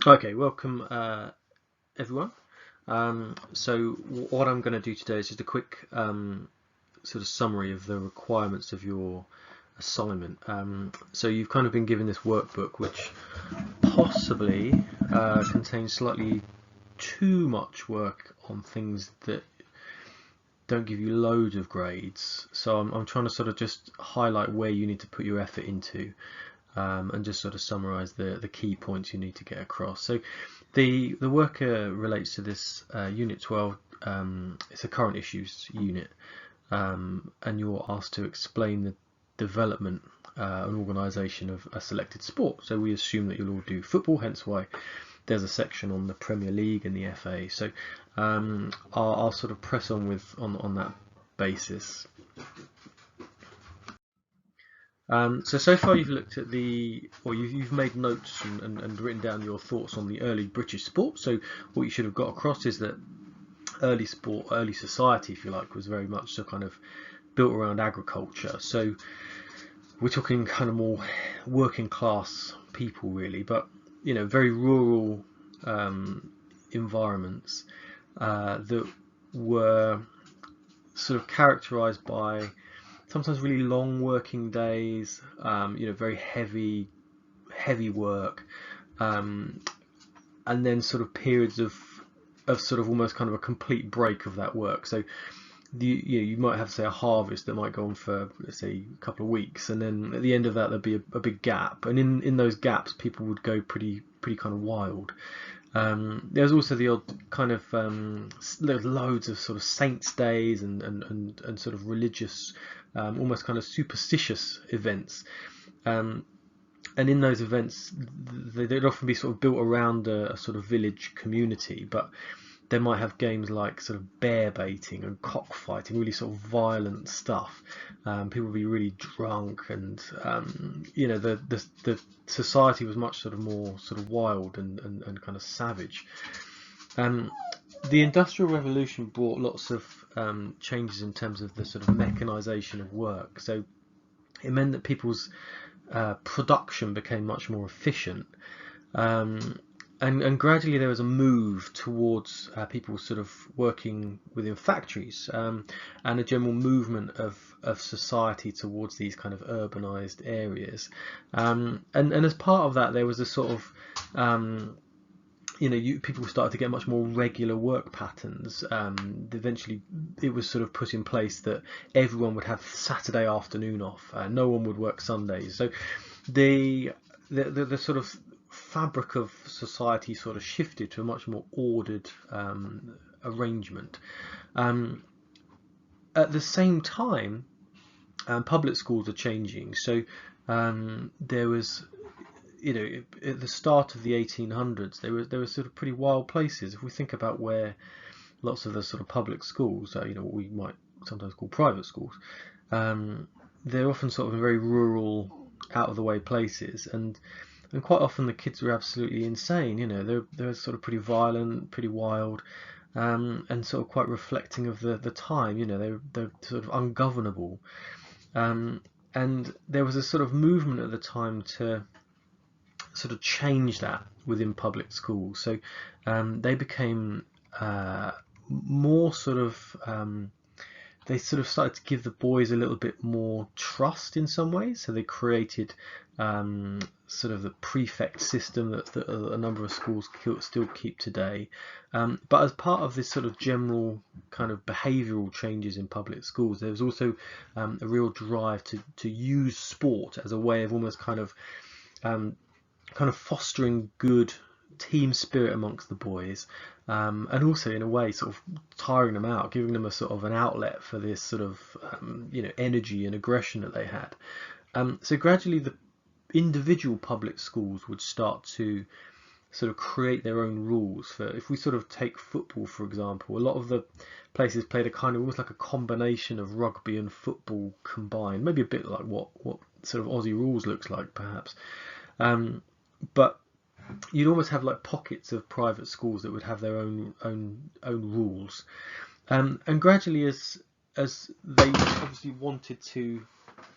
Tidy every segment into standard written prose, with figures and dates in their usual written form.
Okay, welcome everyone. So what I'm going to do today is just a quick sort of summary of the requirements of your assignment. So you've kind of been given this workbook which possibly contains slightly too much work on things that don't give you loads of grades. So I'm trying to sort of just highlight where you need to put your effort into. And just sort of summarize the key points you need to get across. So the work relates to this Unit 12. It's a current issues unit, and you're asked to explain the development and organisation of a selected sport. So we assume that you'll all do football, hence why there's a section on the Premier League and the FA. So I'll sort of press on on that basis. So far you've looked at or you've made notes and written down your thoughts on the early British sport. So what you should have got across is that early sport, early society, if you like, was very much so kind of built around agriculture. So we're talking kind of more working class people really, but very rural environments that were sort of characterized by sometimes really long working days, very heavy work, and then sort of periods of sort of almost kind of a complete break of that work. So you might have, say, a harvest that might go on for, let's say, a couple of weeks, and then at the end of that there'd be a big gap, and in those gaps people would go pretty kind of wild. There's also the odd kind of loads of sort of saints' days and sort of religious, almost kind of superstitious events. And in those events, they'd often be sort of built around a sort of village community, but they might have games like sort of bear baiting and cockfighting, really sort of violent stuff. People would be really drunk, and the society was much sort of more sort of wild and kind of savage. Um, the Industrial Revolution brought lots of changes in terms of the sort of mechanization of work. So it meant that people's production became much more efficient. And gradually there was a move towards people sort of working within factories, and a general movement of society towards these kind of urbanized areas. And as part of that, there was a sort of people started to get much more regular work patterns. Eventually, it was sort of put in place that everyone would have Saturday afternoon off. No one would work Sundays. So the sort of fabric of society sort of shifted to a much more ordered arrangement. At the same time, public schools are changing. So there was, at the start of the 1800s, there were sort of pretty wild places. If we think about where lots of the sort of public schools, what we might sometimes call private schools, they're often sort of in very rural, out of the way places, and quite often the kids were absolutely insane. They're sort of pretty violent, pretty wild, and sort of quite reflecting of the time. They're sort of ungovernable, and there was a sort of movement at the time to sort of change that within public schools. So they became more sort of they sort of started to give the boys a little bit more trust in some ways. So they created sort of the prefect system that a number of schools still keep today. But as part of this sort of general kind of behavioural changes in public schools, there was also a real drive to use sport as a way of almost kind of fostering good team spirit amongst the boys, and also in a way sort of tiring them out, giving them a sort of an outlet for this sort of energy and aggression that they had. So gradually the individual public schools would start to sort of create their own rules. For, if we sort of take football for example, a lot of the places played a kind of almost like a combination of rugby and football combined, maybe a bit like what sort of Aussie rules looks like perhaps. But you'd almost have like pockets of private schools that would have their own rules, and gradually as they obviously wanted to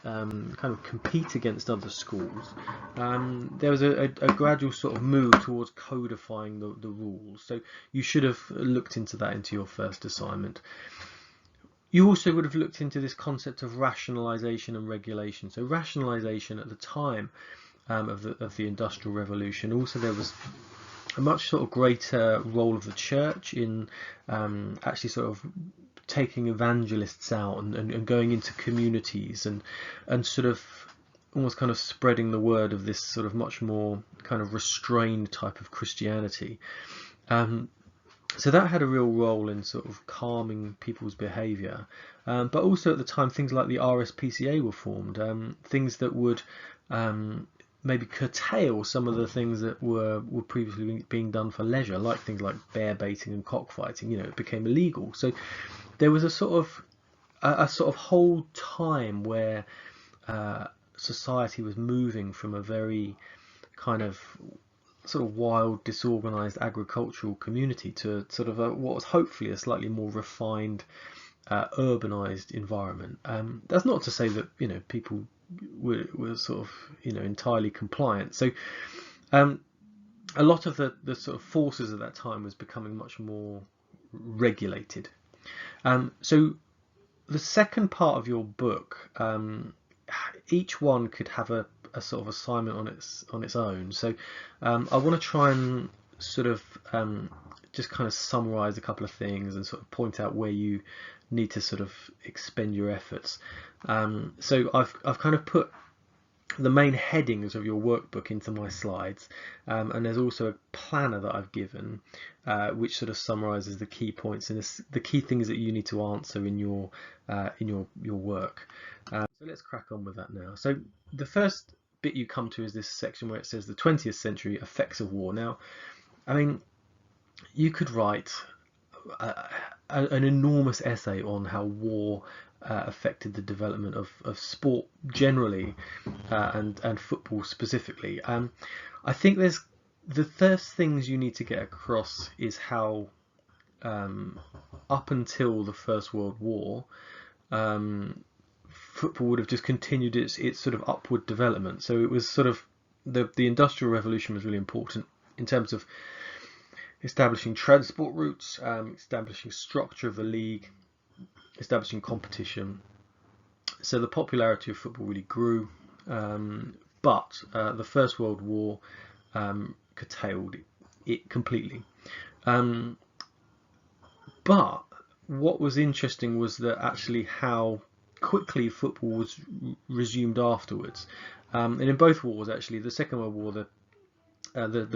kind of compete against other schools, there was a gradual sort of move towards codifying the rules. So you should have looked into that into your first assignment. You also would have looked into this concept of rationalization and regulation. So rationalization at the time of the Industrial Revolution. Also, there was a much sort of greater role of the church in actually sort of taking evangelists out and going into communities and sort of almost kind of spreading the word of this sort of much more kind of restrained type of Christianity. So that had a real role in sort of calming people's behaviour, but also at the time things like the RSPCA were formed, things that would maybe curtail some of the things that were previously being done for leisure, like things like bear baiting and cockfighting. You know, it became illegal. So there was a sort of whole time where society was moving from a very kind of sort of wild, disorganized agricultural community to sort of what was hopefully a slightly more refined, urbanized environment. That's not to say that, you know, people were sort of, you know, entirely compliant. So a lot of the sort of forces at that time was becoming much more regulated. So the second part of your book, each one could have a sort of assignment on its own. So I want to try and sort of just kind of summarize a couple of things and sort of point out where you need to sort of expend your efforts. So I've kind of put the main headings of your workbook into my slides, and there's also a planner that I've given which sort of summarizes the key points and the key things that you need to answer in your work. So let's crack on with that now. So the first bit you come to is this section where it says the 20th century effects of war. Now, I mean, you could write an enormous essay on how war affected the development of sport generally and football specifically. I think there's the first things you need to get across is how up until the First World War, football would have just continued its sort of upward development. So it was sort of the Industrial Revolution was really important in terms of establishing transport routes, establishing structure of the league, establishing competition. So the popularity of football really grew, but the First World War curtailed it completely. But what was interesting was that actually how quickly football was resumed afterwards. And in both wars, actually, the Second World War, the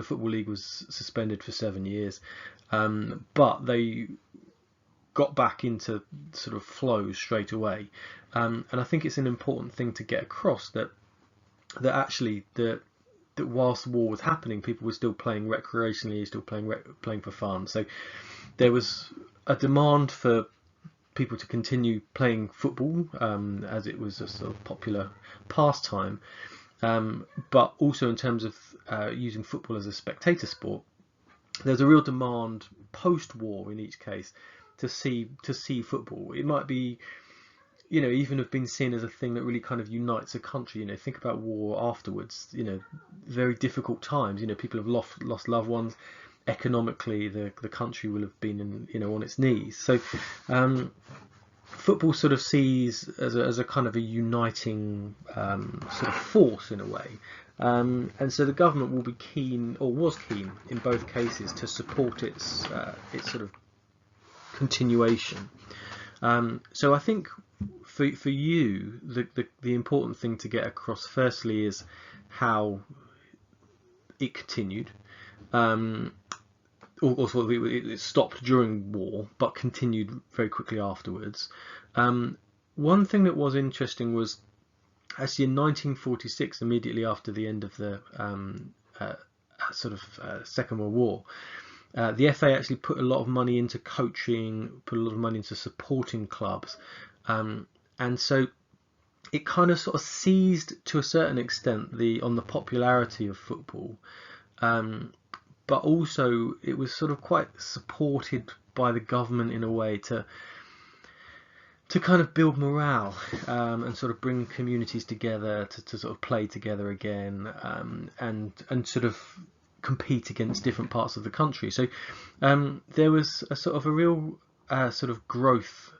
Football League was suspended for 7 years, but they got back into sort of flow straight away. And I think it's an important thing to get across that actually that whilst war was happening, people were still playing recreationally, still playing for fun. So there was a demand for people to continue playing football as it was a sort of popular pastime, but also in terms of using football as a spectator sport, there's a real demand post-war in each case to see football. It might be, you know, even have been seen as a thing that really kind of unites a country. You know, think about war afterwards. You know, very difficult times. You know, people have lost loved ones. Economically, the country will have been on its knees. So football sort of sees as a kind of a uniting sort of force in a way, and so the government will be keen, or was keen in both cases, to support its sort of continuation. So I think for you the important thing to get across firstly is how it continued. Also, it stopped during war, but continued very quickly afterwards. One thing that was interesting was actually in 1946, immediately after the end of the Second World War, the FA actually put a lot of money into coaching, put a lot of money into supporting clubs, and so it kind of sort of seized to a certain extent on the popularity of football. But also it was sort of quite supported by the government in a way to to kind of build morale, and sort of bring communities together to sort of play together again, and sort of compete against different parts of the country. So there was a sort of a real sort of growth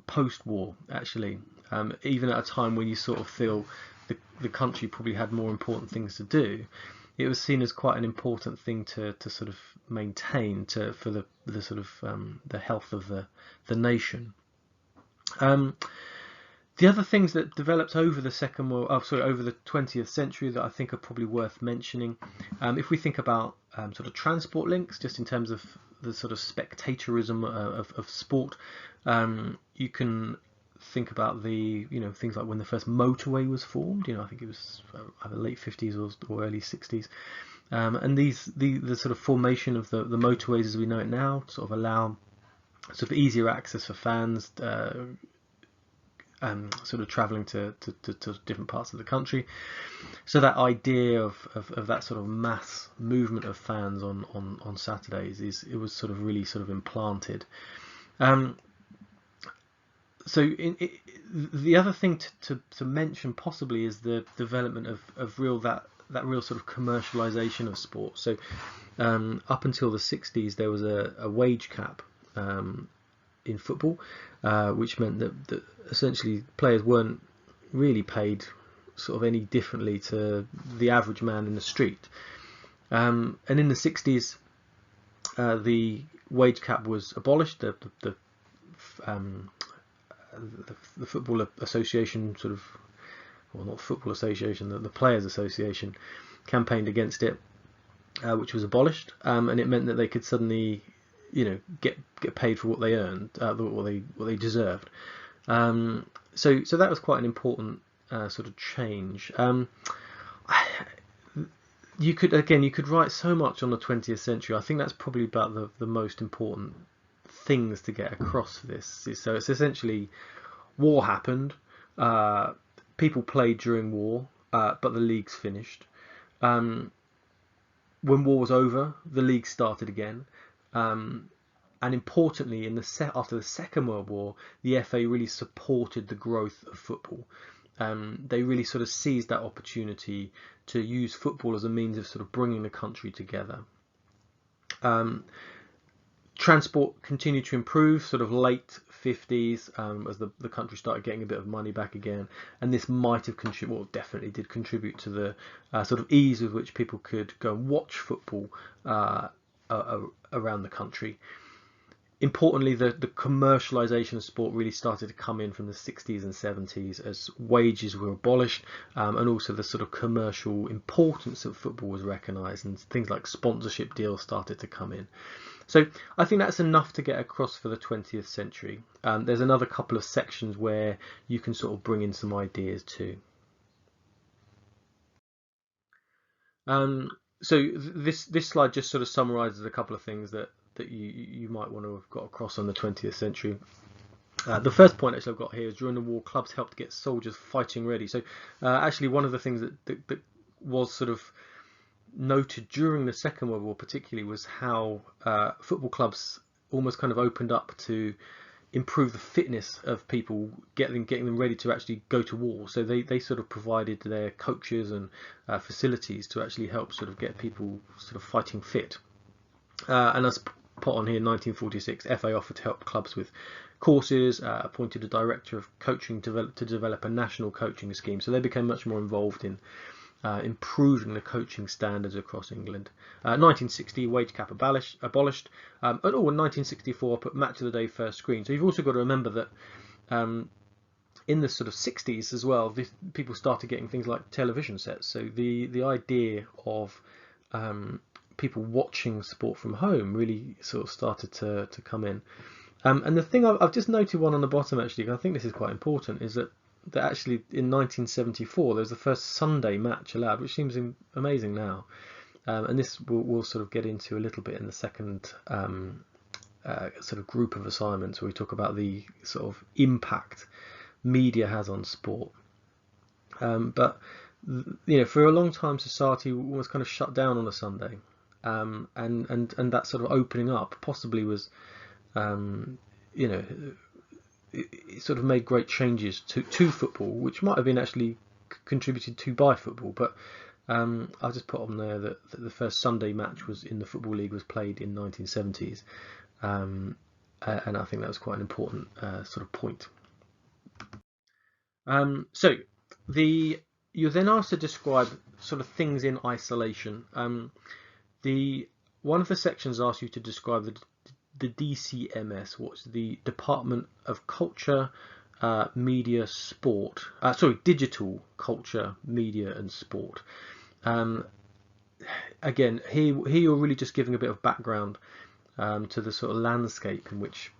post-war, actually, even at a time when you sort of feel the country probably had more important things to do. It was seen as quite an important thing to sort of maintain for the sort of the health of the nation. The other things that developed over the over the 20th century that I think are probably worth mentioning, if we think about sort of transport links, just in terms of the sort of spectatorism of sport, you can think about things like when the first motorway was formed. I think it was either late 50s or early 60s, and the sort of formation of the motorways as we know it now sort of allow sort of easier access for fans, sort of travelling to different parts of the country. So that idea of that sort of mass movement of fans on Saturdays it was sort of really sort of implanted. So the other thing to mention possibly is the development of that real sort of commercialization of sport. So up until the 60s there was a wage cap in football, which meant that essentially players weren't really paid sort of any differently to the average man in the street. And in the 60s, the wage cap was abolished. The Football Association sort of, well, not Football Association, the Players Association campaigned against it, which was abolished, and it meant that they could suddenly get paid for what they earned, what they deserved. So that was quite an important sort of change. You could write so much on the 20th century. I think that's probably about the most important things to get across for this. So it's essentially war happened, people played during war, but the leagues finished. When war was over, the league started again. And importantly, after the Second World War, the FA really supported the growth of football. They really sort of seized that opportunity to use football as a means of sort of bringing the country together. Transport continued to improve, sort of late 50s, as the country started getting a bit of money back again, and this might have definitely did contribute to the sort of ease with which people could go and watch football around the country. Importantly, the commercialisation of sport really started to come in from the 60s and 70s as wages were abolished, and also the sort of commercial importance of football was recognised, and things like sponsorship deals started to come in. So I think that's enough to get across for the 20th century. There's another couple of sections where you can sort of bring in some ideas too. So this slide just sort of summarises a couple of things that you might want to have got across on the 20th century. The first point actually I've got here is during the war, clubs helped get soldiers fighting ready. So actually one of the things that was sort of noted during the Second World War particularly was how football clubs almost kind of opened up to improve the fitness of people, getting them ready to actually go to war. So they sort of provided their coaches and facilities to actually help sort of get people sort of fighting fit. And as put on here, 1946, FA offered to help clubs with courses, appointed a director of coaching to develop a national coaching scheme. So they became much more involved in improving the coaching standards across England. 1960, wage cap abolished, and in 1964 put match of the day first screen. So you've also got to remember that in the sort of 60s as well, people started getting things like television sets. So the idea of people watching sport from home really sort of started to come in. And the thing I've just noted one on the bottom actually, I think this is quite important, is that actually in 1974 there was the first Sunday match allowed, which seems amazing now, and this we'll sort of get into a little bit in the second sort of group of assignments where we talk about the sort of impact media has on sport. But for a long time society was kind of shut down on a Sunday, and that sort of opening up possibly was it sort of made great changes to football, which might have been actually contributed to by football. But I'll just put on there that the first Sunday match was in the Football League was played in 1970s, and I think that was quite an important sort of point. So you're then asked to describe sort of things in isolation. One of the sections asks you to describe the DCMS, what's the Department of Culture, Media, Sport. Digital Culture, Media and Sport. Again, here you're really just giving a bit of background to the sort of landscape in which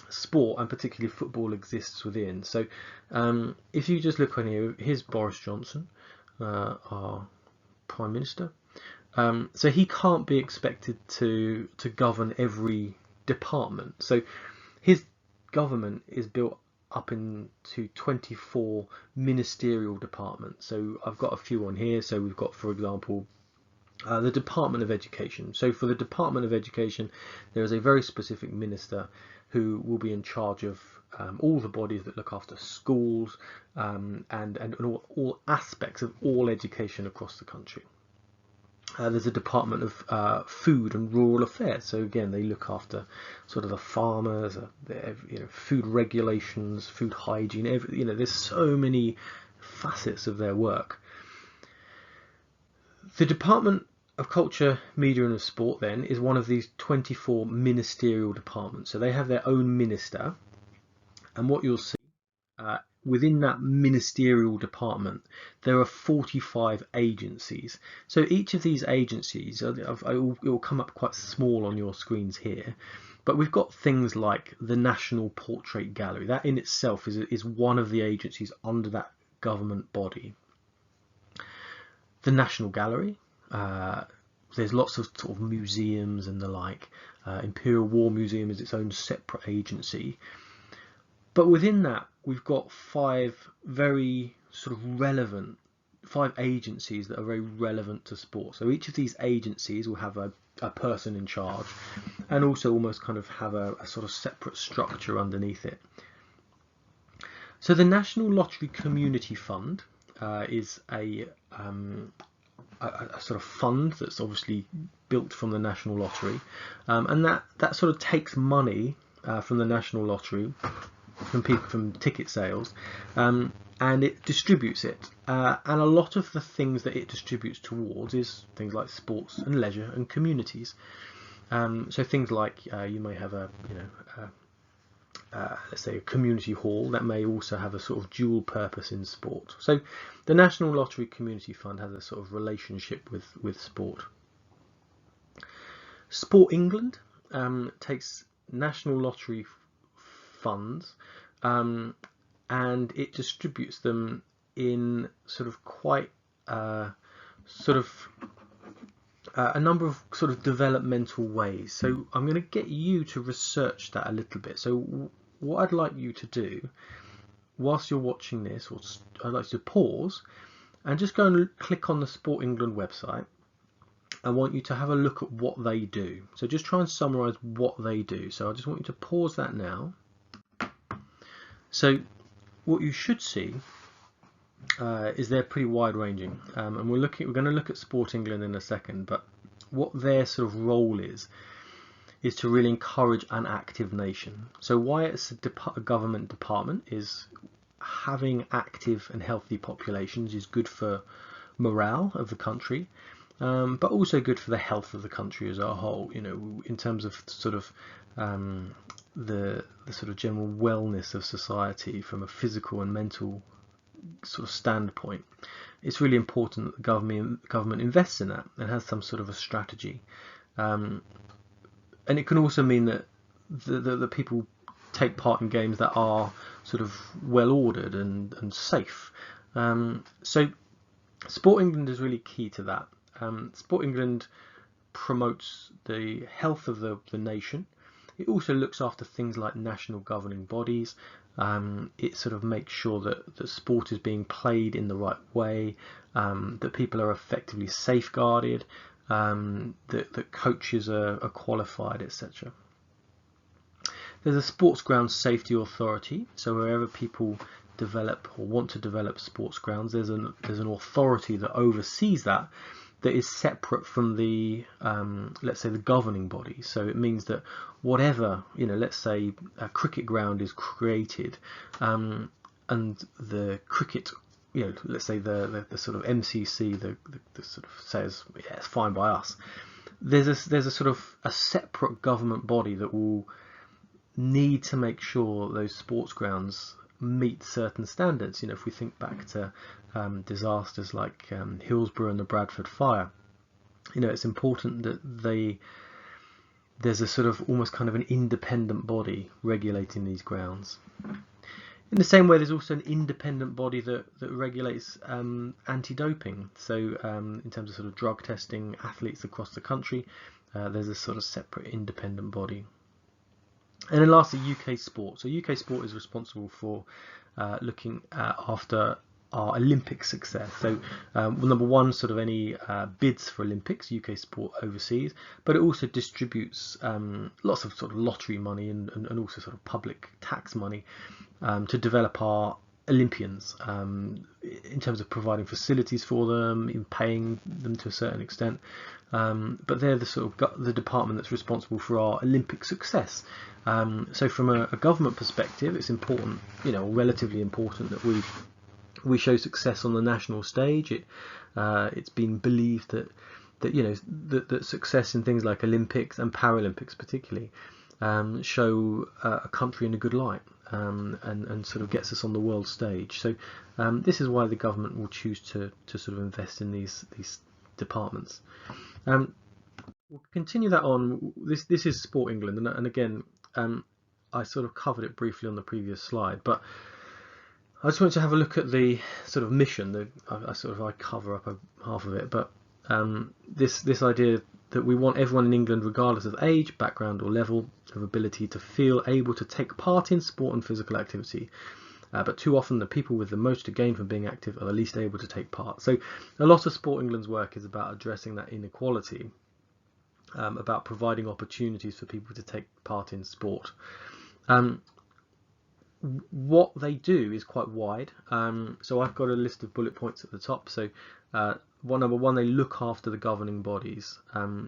sport and particularly football exists within. So if you just look on here, here's Boris Johnson, our Prime Minister. So he can't be expected to govern every department. So his government is built up into 24 ministerial departments. So I've got a few on here. So we've got, for example, the Department of Education. So for the Department of Education, there is a very specific minister who will be in charge of all the bodies that look after schools and all aspects of all education across the country. There's a Department of Food and Rural Affairs. So again, they look after sort of the farmers, food regulations, food hygiene. There's so many facets of their work. The Department of Culture, Media and of Sport then is one of these 24 ministerial departments. So they have their own minister, and what you'll see within that ministerial department, there are 45 agencies. So each of these agencies, it will come up quite small on your screens here, but we've got things like the National Portrait Gallery. That in itself is one of the agencies under that government body. The National Gallery, there's lots of sort of museums and the like. Imperial War Museum is its own separate agency. But within that, we've got five agencies that are very relevant to sport. So each of these agencies will have a person in charge and also almost kind of have a sort of separate structure underneath it. So the National Lottery Community Fund is a sort of fund that's obviously built from the National Lottery, and that sort of takes money from the National Lottery, from ticket sales, and it distributes it. And a lot of the things that it distributes towards is things like sports and leisure and communities. So things like you may have let's say a community hall that may also have a sort of dual purpose in sport. So the National Lottery Community Fund has a sort of relationship with sport. Sport England takes National Lottery funds and it distributes them in sort of quite a number of sort of developmental ways. So I'm going to get you to research that a little bit. So what I'd like you to do whilst you're watching this, or I'd like you to pause and just go and click on the Sport England website. I want you to have a look at what they do. So just try and summarize what they do. So I just want you to pause that now. So what you should see is they're pretty wide ranging, and we're going to look at Sport England in a second, but what their sort of role is to really encourage an active nation. So why it's a government department is having active and healthy populations is good for morale of the country, but also good for the health of the country as a whole, in terms of sort of the sort of general wellness of society from a physical and mental sort of standpoint. It's really important that the government invests in that and has some sort of a strategy, and it can also mean that the people take part in games that are sort of well ordered and safe. So Sport England is really key to that. Sport England promotes the health of the nation. It also looks after things like national governing bodies. It sort of makes sure that sport is being played in the right way, that people are effectively safeguarded, that coaches are qualified, etc. There's a sports grounds safety authority. So wherever people develop or want to develop sports grounds, there's an authority that oversees that is separate from the let's say the governing body. So it means that whatever, let's say a cricket ground is created, and the cricket, let's say the sort of MCC, the sort of says, yeah, it's fine by us. There's a sort of a separate government body that will need to make sure those sports grounds meet certain standards. If we think back to disasters like Hillsborough and the Bradford fire, it's important that there's a sort of almost kind of an independent body regulating these grounds. In the same way, there's also an independent body that regulates anti-doping. So in terms of sort of drug testing athletes across the country, there's a sort of separate independent body. And then lastly, UK Sport. So UK Sport is responsible for looking after our Olympic success. So number one, sort of any bids for Olympics, UK Sport oversees, but it also distributes lots of sort of lottery money and also sort of public tax money to develop our Olympians, in terms of providing facilities for them, in paying them to a certain extent. But they're the sort of the department that's responsible for our Olympic success. So from a government perspective, it's important, relatively important, that we show success on the national stage. It's been believed that success in things like Olympics and Paralympics particularly show a country in a good light, and sort of gets us on the world stage. So this is why the government will choose to sort of invest in these departments. We'll continue that on. This is Sport England, and again, I sort of covered it briefly on the previous slide, but I just want to have a look at the sort of mission. I cover up half of it, but this idea that we want everyone in England, regardless of age, background or level of ability, to feel able to take part in sport and physical activity. But too often the people with the most to gain from being active are the least able to take part. So a lot of Sport England's work is about addressing that inequality, about providing opportunities for people to take part in sport. What they do is quite wide. So I've got a list of bullet points at the top. So number one, they look after the governing bodies.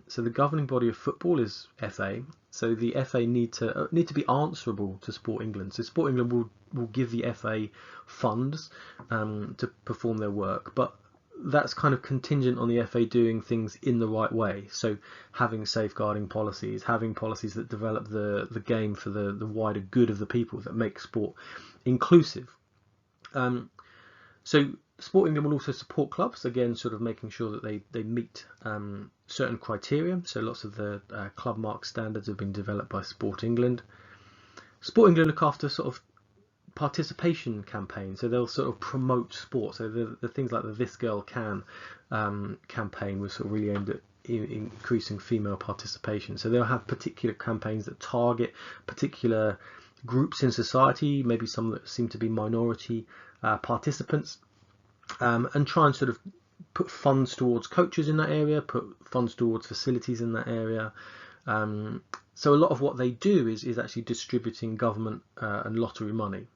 So the governing body of football is FA. So the FA need to be answerable to Sport England. So Sport England will give the FA funds to perform their work, but that's kind of contingent on the FA doing things in the right way. So having safeguarding policies, having policies that develop the game for the wider good of the people, that make sport inclusive. So Sport England will also support clubs, again sort of making sure that they meet certain criteria. So lots of the club mark standards have been developed by Sport England. Sport England look after sort of participation campaigns, so they'll sort of promote sport. So the things like the This Girl Can campaign was sort of really aimed at increasing female participation. So they'll have particular campaigns that target particular groups in society, maybe some that seem to be minority participants, and try and sort of put funds towards coaches in that area, put funds towards facilities in that area. So a lot of what they do is actually distributing government and lottery money.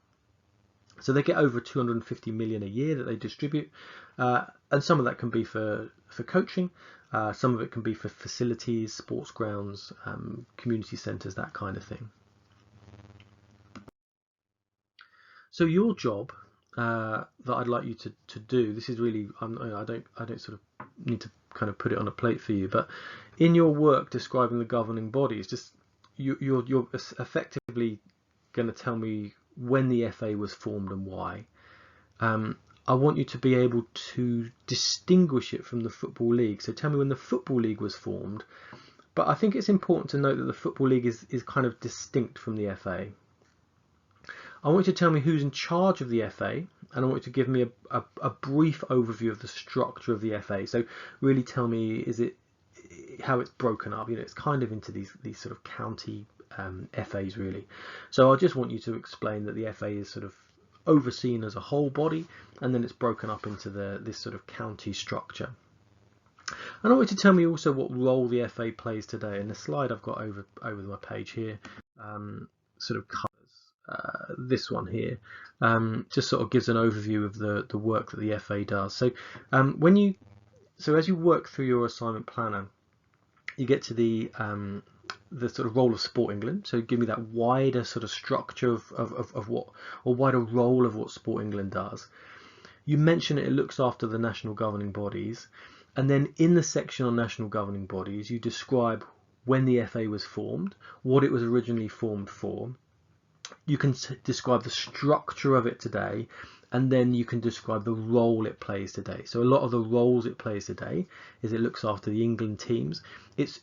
So they get over 250 million a year that they distribute, and some of that can be for coaching, some of it can be for facilities, sports grounds, community centres, that kind of thing. So your job that I'd like you to do, this is really, I don't sort of need to kind of put it on a plate for you, but in your work describing the governing bodies, just you're effectively going to tell me when the FA was formed and why. I want you to be able to distinguish it from the Football League. So tell me when the Football League was formed, but I think it's important to note that the Football League is kind of distinct from the FA. I want you to tell me who's in charge of the FA, and I want you to give me a brief overview of the structure of the FA. So really tell me, how it's broken up. It's kind of into these sort of county FAs really. So I just want you to explain that the FA is sort of overseen as a whole body, and then it's broken up into this sort of county structure. And I want you to tell me also what role the FA plays today. In the slide I've got over my page here, sort of colours. This one here just sort of gives an overview of the work that the FA does. So as you work through your assignment planner, you get to the sort of role of Sport England. So give me that wider sort of structure of what, or wider role of what Sport England does. You mention it looks after the national governing bodies, and then in the section on national governing bodies you describe when the FA was formed, what it was originally formed for. You can describe the structure of it today, and then you can describe the role it plays today. So a lot of the roles it plays today is it looks after the England teams. It's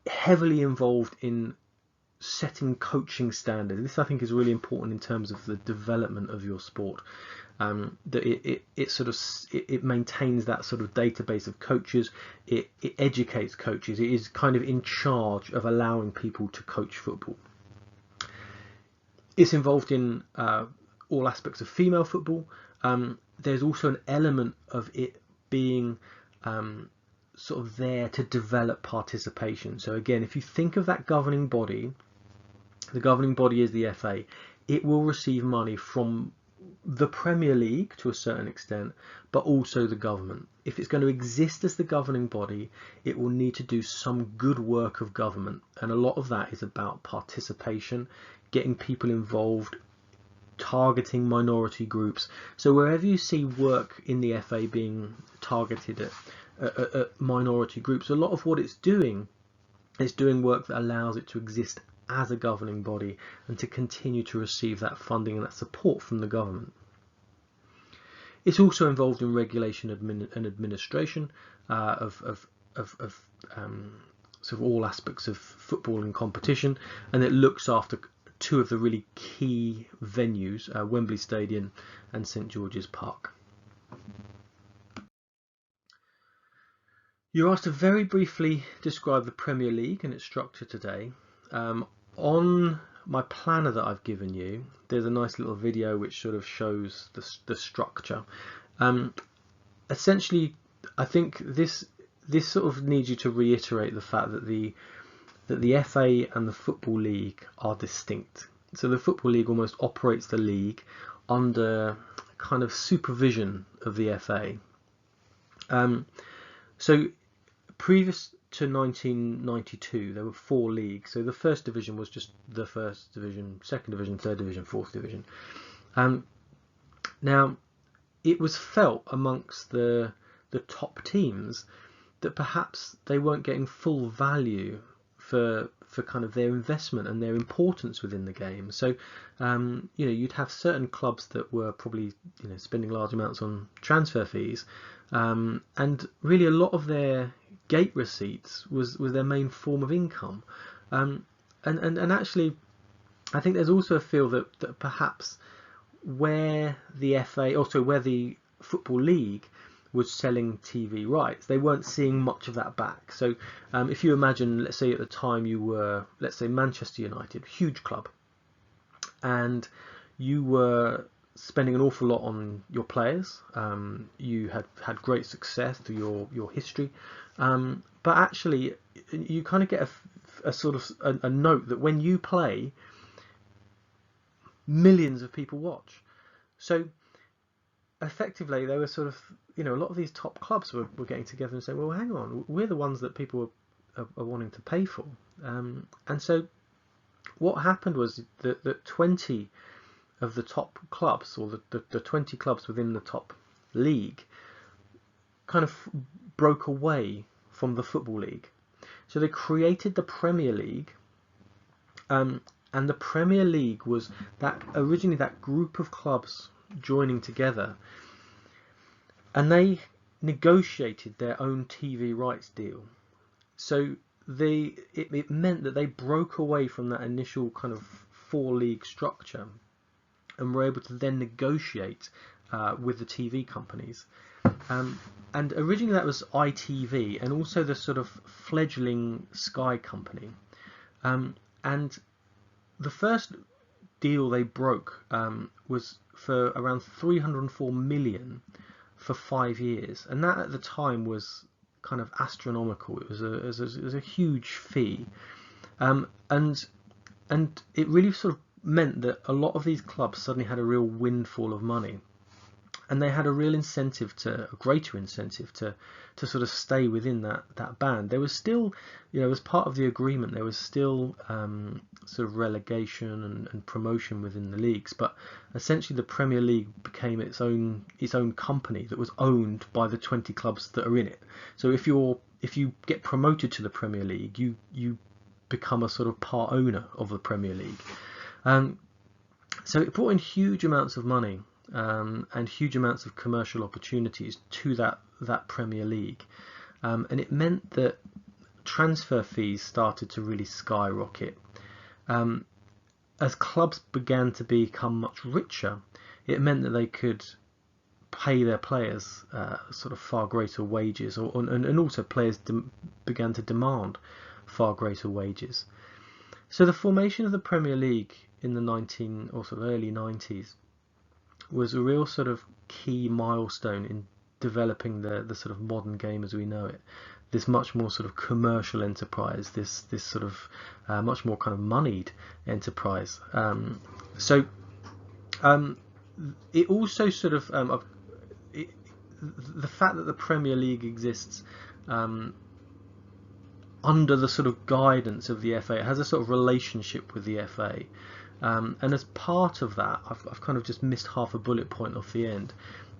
heavily involved in setting coaching standards. This I think is really important in terms of the development of your sport. That it maintains that sort of database of coaches. It educates coaches. It is kind of in charge of allowing people to coach football. It's involved in all aspects of female football. There's also an element of it being sort of there to develop participation. So again, if you think of that governing body, the governing body is the FA. It will receive money from the Premier League to a certain extent, but also the government. If it's going to exist as the governing body, it will need to do some good work of government, and a lot of that is about participation, getting people involved, targeting minority groups. So wherever you see work in the FA being targeted at minority groups, a lot of what it's doing is doing work that allows it to exist as a governing body and to continue to receive that funding and that support from the government. It's also involved in regulation and administration of sort of all aspects of football and competition, and it looks after two of the really key venues, Wembley Stadium and St George's Park. You're asked to very briefly describe the Premier League and its structure today. On my planner that I've given you, there's a nice little video which sort of shows the structure. Essentially, I think this sort of needs you to reiterate the fact that the FA and the Football League are distinct. So the Football League almost operates the league under kind of supervision of the FA. So previous to 1992, there were 4 leagues. So the first division was just the first division, second division, third division, fourth division. Now, it was felt amongst the top teams that perhaps they weren't getting full value for kind of their investment and their importance within the game. So you'd have certain clubs that were probably spending large amounts on transfer fees, and really a lot of their gate receipts was their main form of income. And actually, I think there's also a feel that perhaps where the FA, also where the Football League was selling TV rights, they weren't seeing much of that back. So if you imagine, let's say at the time you were, let's say Manchester United, huge club, and you were spending an awful lot on your players, you had great success through your history, but actually you kind of get a sort of a note that when you play, millions of people watch. So effectively they were sort of, a lot of these top clubs were getting together and saying, well, hang on, we're the ones that people are wanting to pay for. And so what happened was that 20 of the top clubs, or the 20 clubs within the top league, kind of broke away from the Football League. So they created the Premier League, and the Premier League was originally that group of clubs joining together, and they negotiated their own TV rights deal. So it meant that they broke away from that initial kind of 4-league structure and were able to then negotiate with the TV companies. And originally that was ITV and also the sort of fledgling Sky company. And the first deal they broke was for around 304 million for 5 years, and that at the time was kind of astronomical. It was a huge fee, and and it really sort of meant that a lot of these clubs suddenly had a real windfall of money, and they had a real incentive a greater incentive to sort of stay within that band. There was still, as part of the agreement, there was still sort of relegation and promotion within the leagues, but essentially the Premier League became its own company that was owned by the 20 clubs that are in it. So if you get promoted to the Premier League, you become a sort of part owner of the Premier League. So it brought in huge amounts of money. And huge amounts of commercial opportunities to that Premier League, and it meant that transfer fees started to really skyrocket. As clubs began to become much richer, it meant that they could pay their players sort of far greater wages, and also players began to demand far greater wages. So the formation of the Premier League in the early 90s was a real sort of key milestone in developing the sort of modern game as we know it. This much more sort of commercial enterprise, this sort of much more kind of moneyed enterprise. It also sort of the fact that the Premier League exists under the sort of guidance of the FA, it has a sort of relationship with the FA. And as part of that, I've kind of just missed half a bullet point off the end.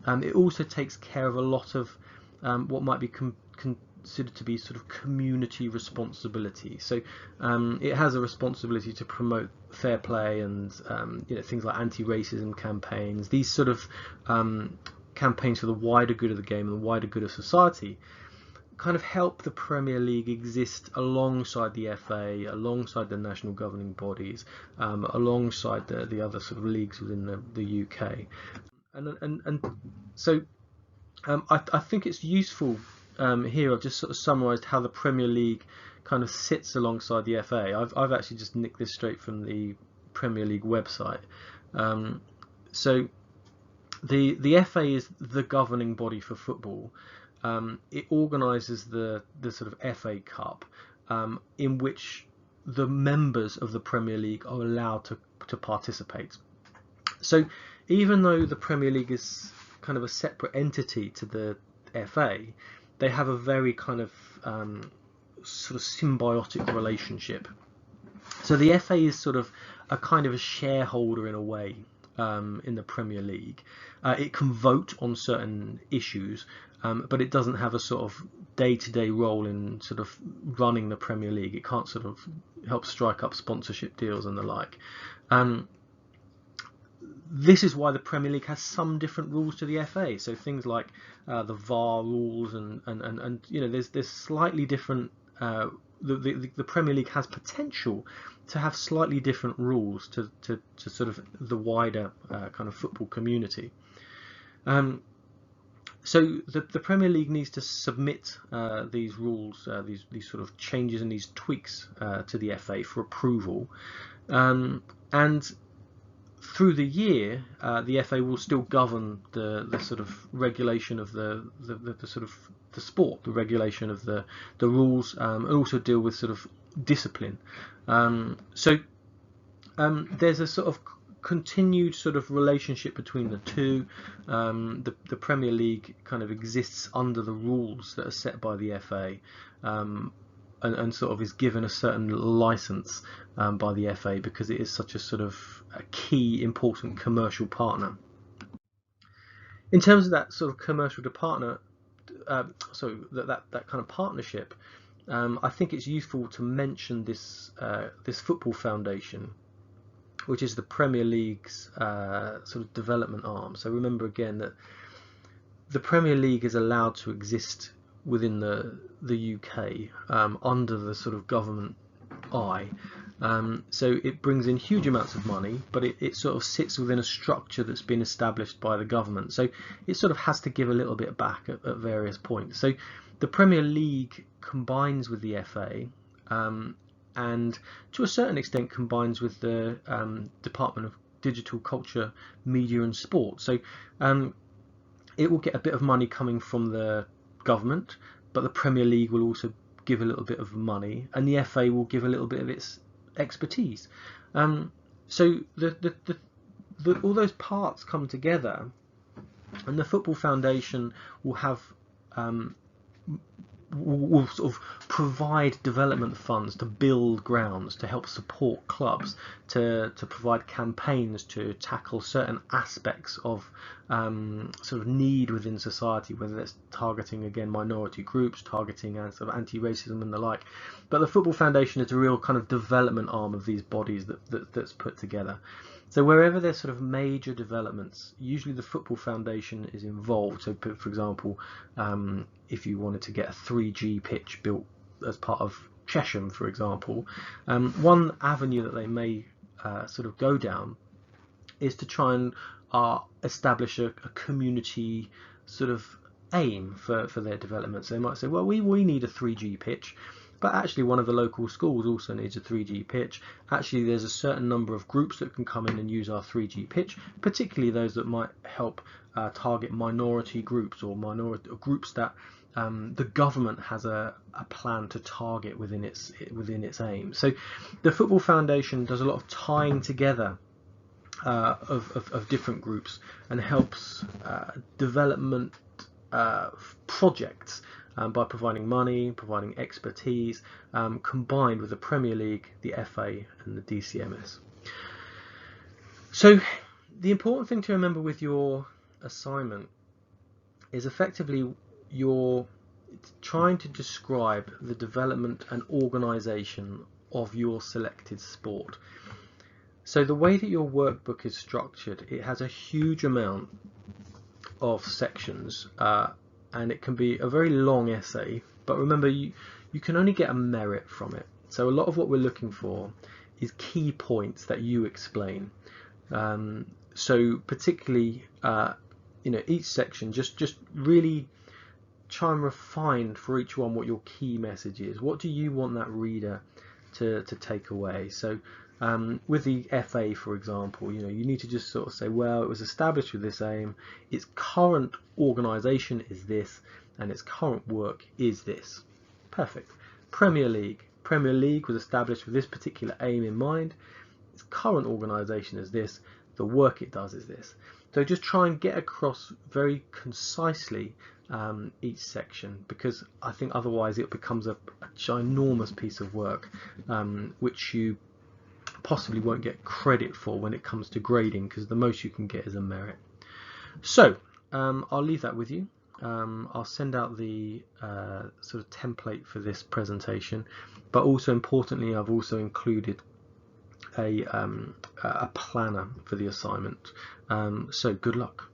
It also takes care of a lot of what might be considered to be sort of community responsibility. So it has a responsibility to promote fair play and things like anti-racism campaigns. These sort of campaigns for the wider good of the game and the wider good of society kind of help the Premier League exist alongside the FA, alongside the national governing bodies, alongside the other sort of leagues within the UK. And so I think it's useful here. I've just sort of summarised how the Premier League kind of sits alongside the FA. I've actually just nicked this straight from the Premier League website. So the FA is the governing body for football. It organises the sort of FA Cup, in which the members of the Premier League are allowed to participate. So even though the Premier League is kind of a separate entity to the FA, they have a very kind of sort of symbiotic relationship. So the FA is sort of a kind of a shareholder in a way in the Premier League. It can vote on certain issues, but it doesn't have a sort of day-to-day role in sort of running the Premier League. It can't sort of help strike up sponsorship deals and the like. This is why the Premier League has some different rules to the FA. So things like the VAR rules and there's slightly different. The Premier League has potential to have slightly different rules to sort of the wider kind of football community. So the Premier League needs to submit these rules, these sort of changes and these tweaks to the FA for approval, and through the year, the FA will still govern the sort of regulation of the sort of the sport, the regulation of the rules, and also deal with sort of discipline. So there's a sort of continued sort of relationship between the two. The Premier League kind of exists under the rules that are set by the FA, and sort of is given a certain license by the FA because it is such a sort of a key important commercial partner. In terms of that sort of commercial partner, that kind of partnership, I think it's useful to mention this football foundation, which is the Premier League's sort of development arm. So remember again that the Premier League is allowed to exist within the UK under the sort of government eye. So it brings in huge amounts of money, but it sort of sits within a structure that's been established by the government. So it sort of has to give a little bit back at various points. So the Premier League combines with the FA, and to a certain extent combines with the Department of Digital Culture, Media and Sport. So it will get a bit of money coming from the government, but the Premier League will also give a little bit of money, and the FA will give a little bit of its expertise. So all those parts come together, and the Football Foundation will have will sort of provide development funds to build grounds, to help support clubs, to provide campaigns to tackle certain aspects of sort of need within society, whether that's targeting, again, minority groups, targeting sort of anti-racism and the like. But the Football Foundation is a real kind of development arm of these bodies that's put together. So wherever there's sort of major developments, usually the Football Foundation is involved. So, for example, if you wanted to get a 3G pitch built as part of Chesham, for example, one avenue that they may sort of go down is to try and establish a community sort of aim for their development. So they might say, well, we need a 3G pitch, but actually one of the local schools also needs a 3G pitch. Actually, there's a certain number of groups that can come in and use our 3G pitch, particularly those that might help target minority groups, or minority groups that the government has a plan to target within its aim. So the Football Foundation does a lot of tying together of different groups, and helps development projects by providing money, providing expertise, combined with the Premier League, the FA and the DCMS. So the important thing to remember with your assignment is effectively you're trying to describe the development and organisation of your selected sport. So the way that your workbook is structured, it has a huge amount of sections, and it can be a very long essay, but remember, you can only get a merit from it. So a lot of what we're looking for is key points that you explain. So particularly, each section, just really try and refine for each one what your key message is. What do you want that reader to take away? So with the FA, for example, you need to just sort of say, well, it was established with this aim, its current organisation is this, and its current work is this. Perfect. Premier League was established with this particular aim in mind, its current organisation is this, the work it does is this. So just try and get across very concisely each section, because I think otherwise it becomes a ginormous piece of work, which you possibly won't get credit for when it comes to grading, because the most you can get is a merit. So I'll leave that with you. I'll send out the sort of template for this presentation, but also importantly, I've also included a planner for the assignment. So good luck.